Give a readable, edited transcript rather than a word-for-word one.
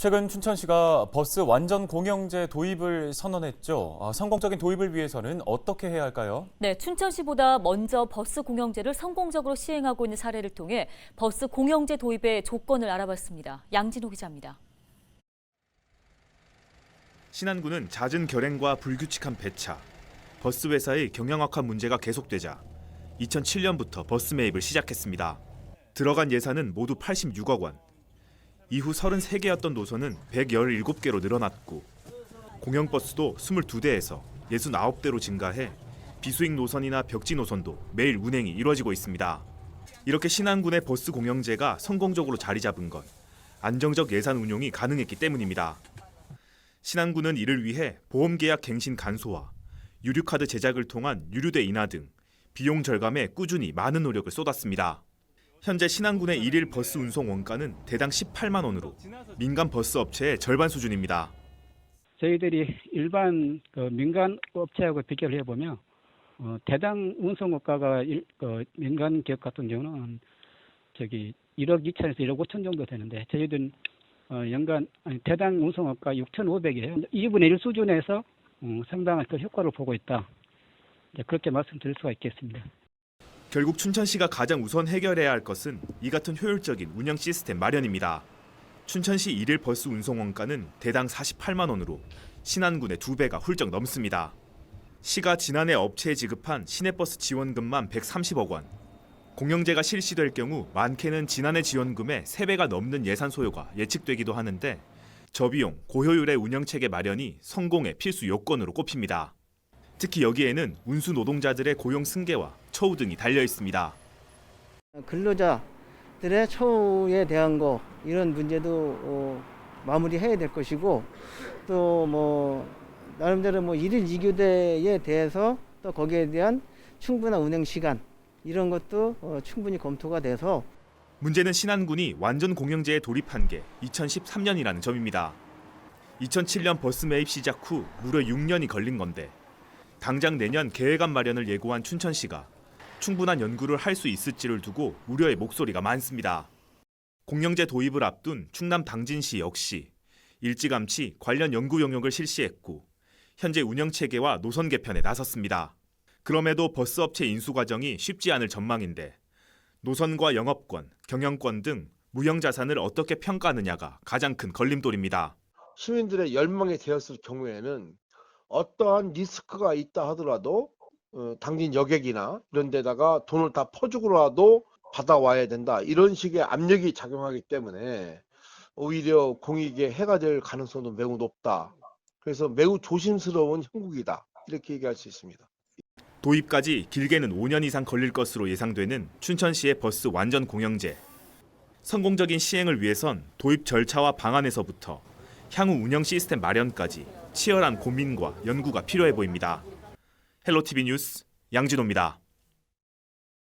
최근 춘천시가 버스 완전 공영제 도입을 선언했죠. 성공적인 도입을 위해서는 어떻게 해야 할까요? 네, 춘천시보다 먼저 버스 공영제를 성공적으로 시행하고 있는 사례를 통해 버스 공영제 도입의 조건을 알아봤습니다. 양진호 기자입니다. 신안군은 잦은 결행과 불규칙한 배차, 버스 회사의 경영 악화 문제가 계속되자 2007년부터 버스 매입을 시작했습니다. 들어간 예산은 모두 86억 원. 이후 33개였던 노선은 117개로 늘어났고 공영버스도 22대에서 69대로 증가해 비수익 노선이나 벽지 노선도 매일 운행이 이루어지고 있습니다. 이렇게 신안군의 버스 공영제가 성공적으로 자리 잡은 건 안정적 예산 운용이 가능했기 때문입니다. 신안군은 이를 위해 보험계약 갱신 간소화, 유류카드 제작을 통한 유류대 인하 등 비용 절감에 꾸준히 많은 노력을 쏟았습니다. 현재 신안군의 일일 버스 운송 원가는 대당 18만 원으로 민간 버스 업체의 절반 수준입니다. 저희들이 일반 민간 업체하고 비교를 해보면 대당 운송 원가가 민간 기업 같은 경우는 1억 2천에서 1억 5천 정도 되는데 저희들은 연간 대당 운송 원가 6,500이에요. 2분의 1 수준에서 상당한 그 효과를 보고 있다. 그렇게 말씀드릴 수가 있겠습니다. 결국 춘천시가 가장 우선 해결해야 할 것은 이 같은 효율적인 운영 시스템 마련입니다. 춘천시 일일 버스 운송 원가는 대당 48만 원으로 신안군의 2배가 훌쩍 넘습니다. 시가 지난해 업체에 지급한 시내버스 지원금만 130억 원. 공영제가 실시될 경우 많게는 지난해 지원금의 3배가 넘는 예산 소요가 예측되기도 하는데 저비용, 고효율의 운영체계 마련이 성공의 필수 요건으로 꼽힙니다. 특히 여기에는 운수 노동자들의 고용 승계와 처우 등이 달려 있습니다. 근로자들의 처우에 대한 이런 문제도 마무리해야 될 것이고 또 나름대로 일일 2교대에 대해서 또 거기에 대한 충분한 운행 시간 이런 것도 충분히 검토가 돼서 문제는 신안군이 완전 공영제에 돌입한 게 2013년이라는 점입니다. 2007년 버스 매입 시작 후 무려 6년이 걸린 건데 당장 내년 계획안 마련을 예고한 춘천시가 충분한 연구를 할 수 있을지를 두고 우려의 목소리가 많습니다. 공영제 도입을 앞둔 충남 당진시 역시 일찌감치 관련 연구 용역을 실시했고 현재 운영체계와 노선 개편에 나섰습니다. 그럼에도 버스업체 인수 과정이 쉽지 않을 전망인데 노선과 영업권, 경영권 등 무형자산을 어떻게 평가하느냐가 가장 큰 걸림돌입니다. 시민들의 열망이 되었을 경우에는 어떠한 리스크가 있다 하더라도 당진 여객이나 이런 데다가 돈을 다 퍼주고라도 받아와야 된다. 이런 식의 압력이 작용하기 때문에 오히려 공익에 해가 될 가능성도 매우 높다. 그래서 매우 조심스러운 형국이다. 이렇게 얘기할 수 있습니다. 도입까지 길게는 5년 이상 걸릴 것으로 예상되는 춘천시의 버스 완전 공영제. 성공적인 시행을 위해선 도입 절차와 방안에서부터 향후 운영 시스템 마련까지 치열한 고민과 연구가 필요해 보입니다. 헬로티비 뉴스 양진호입니다.